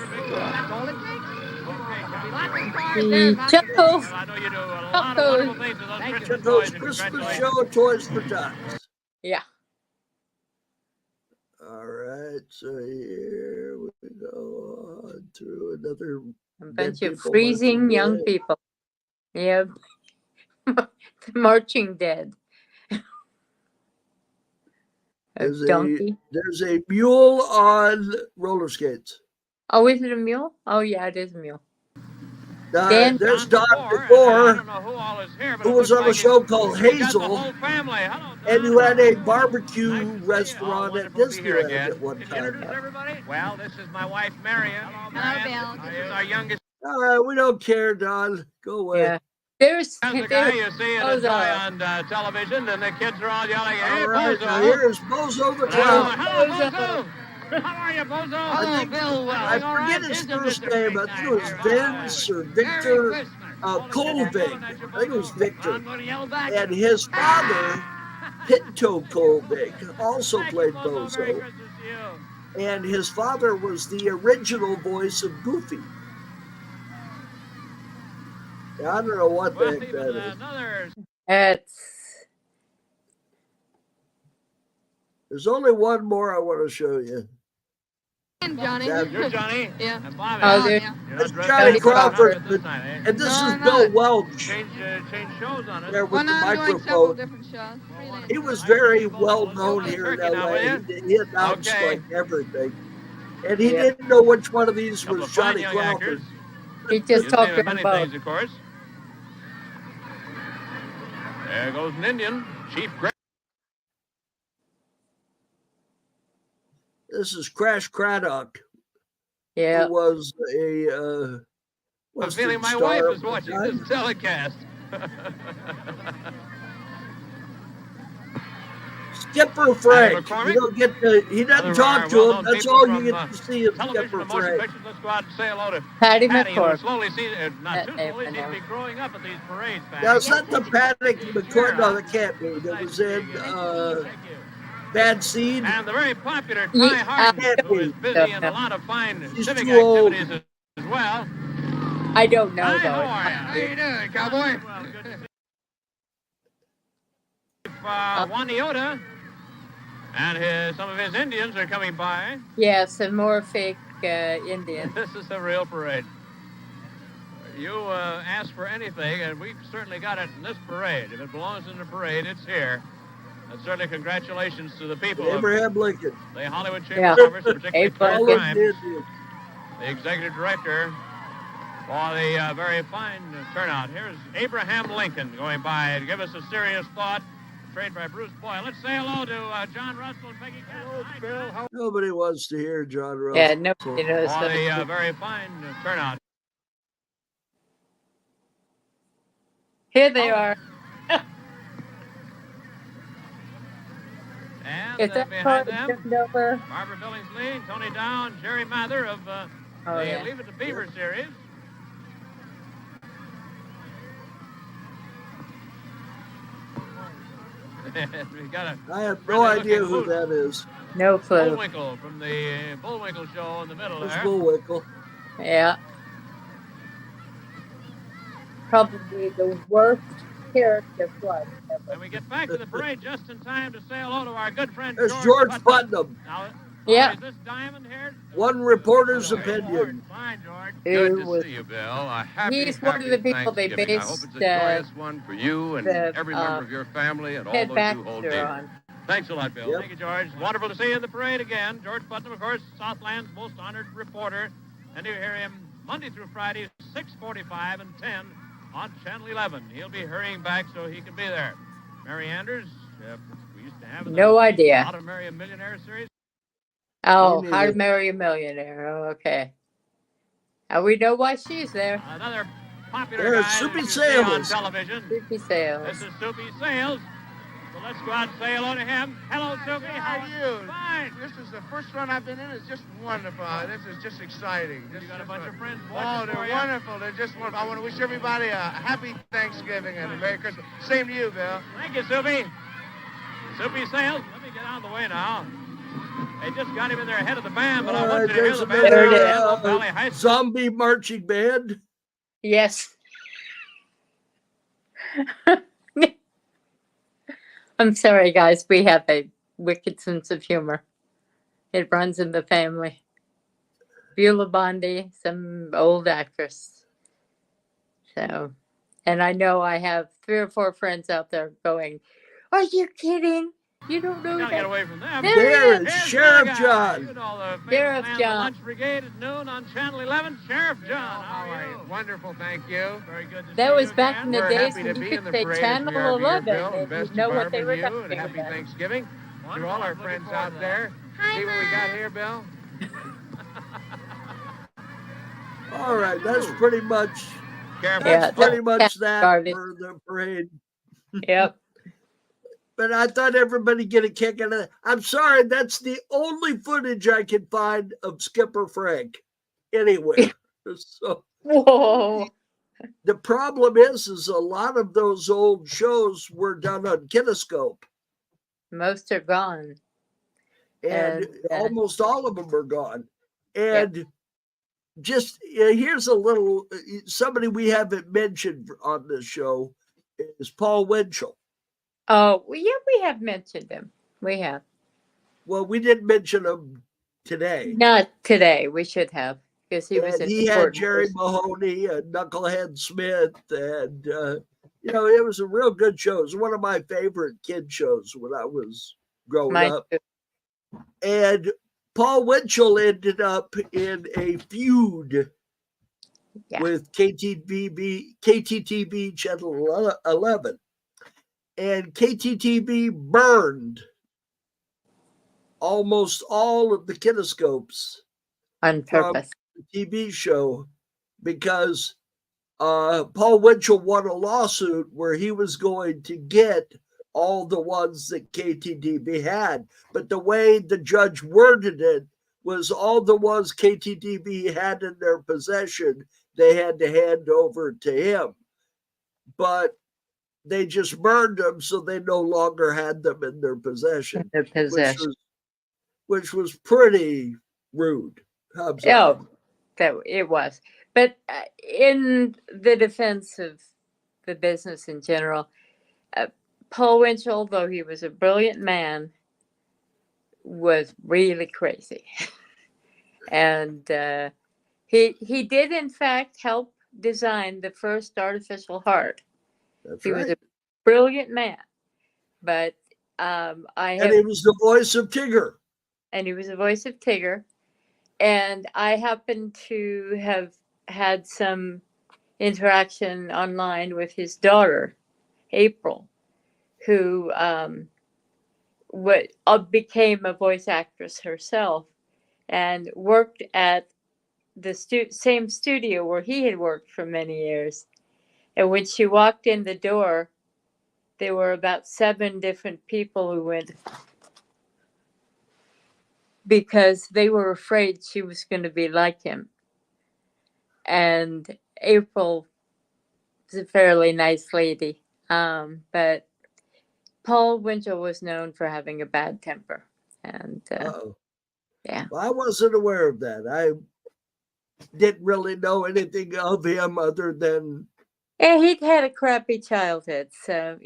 The The Chuckles. I know you do a lot of Chuckles. wonderful things with those Christmas Chuckles toys, and Christmas congratulations. Show, Toys for Tots. Yeah. All right, so here we go on to another A dead bunch of people freezing marching young dead. people. Yeah. Marching dead. A donkey. There's a mule on roller skates. Oh, is it a mule? Oh, yeah, it is a mule. There's Don I before, don't know who all is here, but who it was looks on a like show called we got the Hazel, whole family. Hello, Don. and who had a barbecue Nice to see you. restaurant Oh, at wonderful to be here Disneyland again. at one Can you time. introduce everybody? Well, this is my wife, Marion. Hello, Marion. Bill. This is our youngest. All right, we don't care, Don. Go away. Yeah. There's The guy you see in a Bozo. toy on television, and the kids are all yelling, "Hey, All right, Bozo!" now here's Bozo the Hello, Clown. Bozo. How are you, Bozo? I think- I forget his first name. I think it was Vince or Victor Colvig. I think it was Victor. And his father, Pinto Colvig, also played Bozo. And his father was the original voice of Goofy. Yeah, I don't know what the heck that is. Another It's There's only one more I want to show you. And Johnny. That- You're Johnny. Yeah. And Bobby. Oh, Oh, there- yeah. You're That's not dressed Johnny like Crawford, this but- time, eh? And this No, is I'm Bill not. Welch Change shows on us. there Well, with the now I'm doing several microphone. different shows. Freelance. He was very well known here in Turkey now, will LA. you? He announced Okay. like everything. And he Yeah. didn't know which one of these Couple was of fine Johnny young Crawford. actors. he You've just seen talked him to in many them both. things, of course. There goes an Indian, Chief Gray. This is Crash Craddock, Yeah. who was a I'm Western feeling my star wife at is the watching time. this telecast. Skipper Frank. McCormick. You don't get to. He doesn't Other talk to well-known him. That's people all you from, get to see of television Skipper and motion Frank. pictures. Let's go out and say hello to Patty Patty, who McCord. slowly sees, not too That slowly, name, seems I to be know. growing up at these parades. Patty. Now, it's not the Paddock McCord. No, that can't be. That Nice was to see in you again. Thank you. Bad Seed. And the very popular Ye- Ty Harden, who is Happy. busy in a lot of fine She's civic too old. activities as well. I don't know Hi, though. how are you? How you doing, cowboy? Well, good to see you. Juan Iota and some of his Indians are coming by. Yeah, some more fake Indians. This is a real parade. You ask for anything, and we've certainly got it in this parade. If it belongs in the parade, it's here. And certainly congratulations to the people of Abraham Lincoln. the Hollywood Chamber Yeah. of Commerce, particularly Abraham Claire All of Grimes, the Indians. the executive director, for the very fine turnout. Here's Abraham Lincoln going by to give us a serious thought. Portrayed by Bruce Boyle. Let's say hello to John Russell and Peggy Cass. Hi, Bill. Nobody wants to hear John Russell. Yeah, nobody knows. For what the it is. very fine turnout. Here they are. And Is that car behind them, turned over? Barbara Billingsley, Tony Down, Jerry Mather of the Oh, yeah. Leave It to Beaver series. We got a I have no Friendly idea looking who moose. that is. No clue. Bullwinkle from the Bullwinkle show in the middle It's there. Bullwinkle. Yeah. Probably the worst character flood ever. And we get back to the parade just in time to say hello to our good friend There's George Putnam. Putnam. Now, Yeah. Is this Diamond here? One reporter's George. opinion. Fine, George. Who Good to was- see you, Bill. A happy, He's one of happy the people they Thanksgiving. I hope it's a based, joyous one for you and the, every member of your family and all Ted those you hold Baxter dear. on. Thanks a lot, Bill. Yep. Thank you, George. Wonderful to see you in the parade again. George Putnam, of course, Southland's most honored reporter. And you hear him Monday through Friday, 6:45 and 10 on Channel 11. He'll be hurrying back so he can be there. Mary Anders, we used to have No idea. How to Marry a Millionaire series. Oh, Me How to neither. Marry a Millionaire. Oh, okay. And we know why she's there. Another popular There's guy Soupy that you see on Sales. television. Creepy sales. This is Soupy Sales. So let's go out and say hello to him. Hello, Soupy. How are you? Fine. This is the first run I've been in. It's just wonderful. This is just exciting. You got a bunch of friends Oh, watching for they're you. wonderful. They're just wonderful. I want to wish everybody a happy Thanksgiving and a Merry Christmas. Same to you, Bill. Thank you, Soupy. Soupy Sales, let me get out of the way now. They just got him in there ahead of the band, but I All want right, you to hear there's the band There down it at is. Antelope Valley High School. Zombie marching band. Yes. I'm sorry, guys. We have a wicked sense of humor. It runs in the family. Beulah Bondi, some old actress. So, and I know I have 3 or 4 friends out there going, "Are you kidding? You don't know Gotta get that?" away from them. There There he is is. Here's Sheriff another guy. John. You know the famous Sheriff man, John. The Lunch Brigade at noon on Channel 11. Sheriff John, How are you? Wonderful, thank you. Very good to see That was you back again. in the We're days happy when to you be could in the say parade as we Channel are to your 11 Bill, and and best you'd to know what they Barb were and you, talking and happy about. Thanksgiving to Wonderful. all our I'm looking friends forward out to there. Hi, See what we got Mom. here, Bill? All right, that's pretty much Careful. Yeah, that's pretty that much cat that started. for the parade. Yep. But I thought everybody get a kick out of it. I'm sorry, that's the only footage I can find of Skipper Frank anywhere. So Whoa. the problem is a lot of those old shows were done on kinescope, Most are gone. and And almost all of them are gone. Yep. And just here's a little somebody we haven't mentioned on this show is Paul Winchell. oh, well, yeah, we have mentioned him. We have. Well, we didn't mention him today. Not today. We should have, because he was And an he had important Jerry person. Mahoney and Knucklehead Smith, and it was a real good show. It was one of my favorite kid shows when I was growing Mine up. too. And Paul Winchell ended up in a feud Yeah. with KTTV Channel 11, and KTTV burned almost all of the kinescopes On from purpose. the TV show because Paul Winchell won a lawsuit where he was going to get all the ones that KTTV had. But the way the judge worded it was all the ones KTTV had in their possession, they had to hand over to him. But they just burned them, so they no longer had them in their possession, The possession. which was pretty rude. I'm sorry. Oh, that it was. But in the defense of the business in general, Paul Winchell, though he was a brilliant man, was really crazy. And he did, in fact, help design the first artificial heart. That's He right. was a brilliant man. But And he was the voice of Tigger. And he was the voice of Tigger. And I happen to have had some interaction online with his daughter, April, who became a voice actress herself and worked at the same studio where he had worked for many years. And when she walked in the door, there were about 7 different people who went, because they were afraid she was going to be like him. And April was a fairly nice lady. But Paul Winchell was known for having a bad temper. And yeah. Well, I wasn't aware of that. I didn't really know anything of him other than. Yeah, he'd had a crappy childhood. So,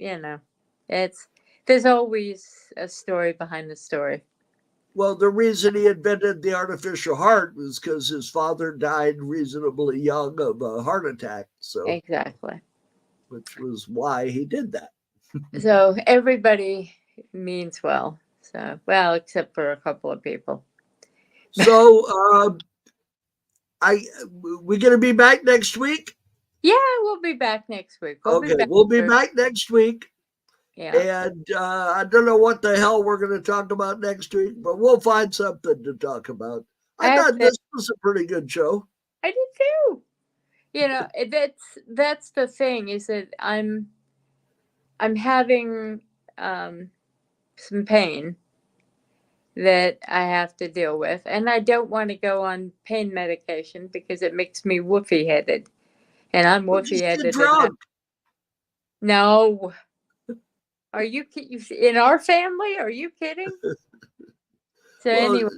there's always a story behind the story. Well, the reason he invented the artificial heart was because his father died reasonably young of a heart attack. So Exactly. Which was why he did that. So everybody means well. So, well, except for a couple of people. So we're going to be back next week? Yeah, we'll be back next week. We'll be back next week. Yeah. And I don't know what the hell we're going to talk about next week, but we'll find something to talk about. I thought this was a pretty good show. I did too. That's the thing, is that I'm having some pain that I have to deal with, and I don't want to go on pain medication because it makes me woofy headed, and I'm woofy headed. Drunk. No, Are you in our family? Are you kidding? So Well, anyway,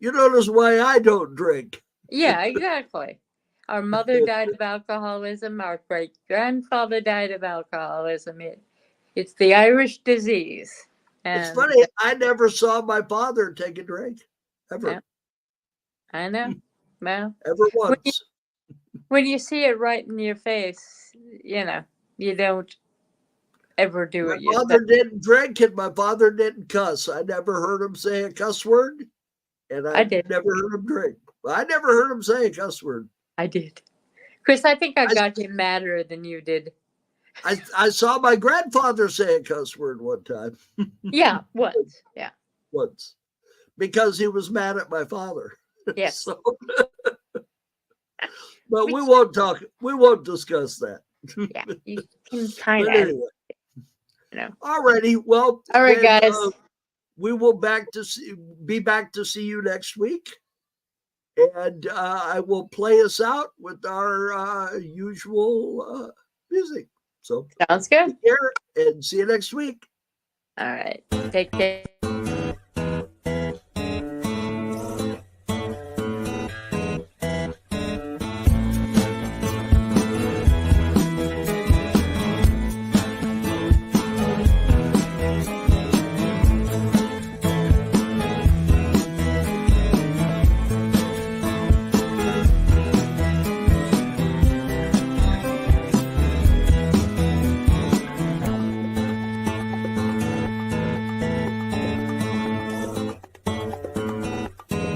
you notice why I don't drink. yeah, exactly. Our mother died of alcoholism. Our great grandfather died of alcoholism. It's the Irish disease. It's And funny, I never saw my father take a drink, ever, yeah, I know. Well, ever once. when you see it right in your face, you don't ever do My it yourself. father didn't drink and my father didn't cuss. I never heard him say a cuss word, and I did. never heard him drink. I never heard him say a cuss word. I did. Chris, I think I got him madder than you did. I saw my grandfather say a cuss word one time. Yeah, once. Yeah. Once. Because he was mad at my father. Yes. So, but we won't discuss that. Yeah, you can kind But of. anyway. All righty. Well, all right, then, guys. We will be back to see you next week. And I will play us out with our usual music. So sounds good. Take care and see you next week. All right. Take care.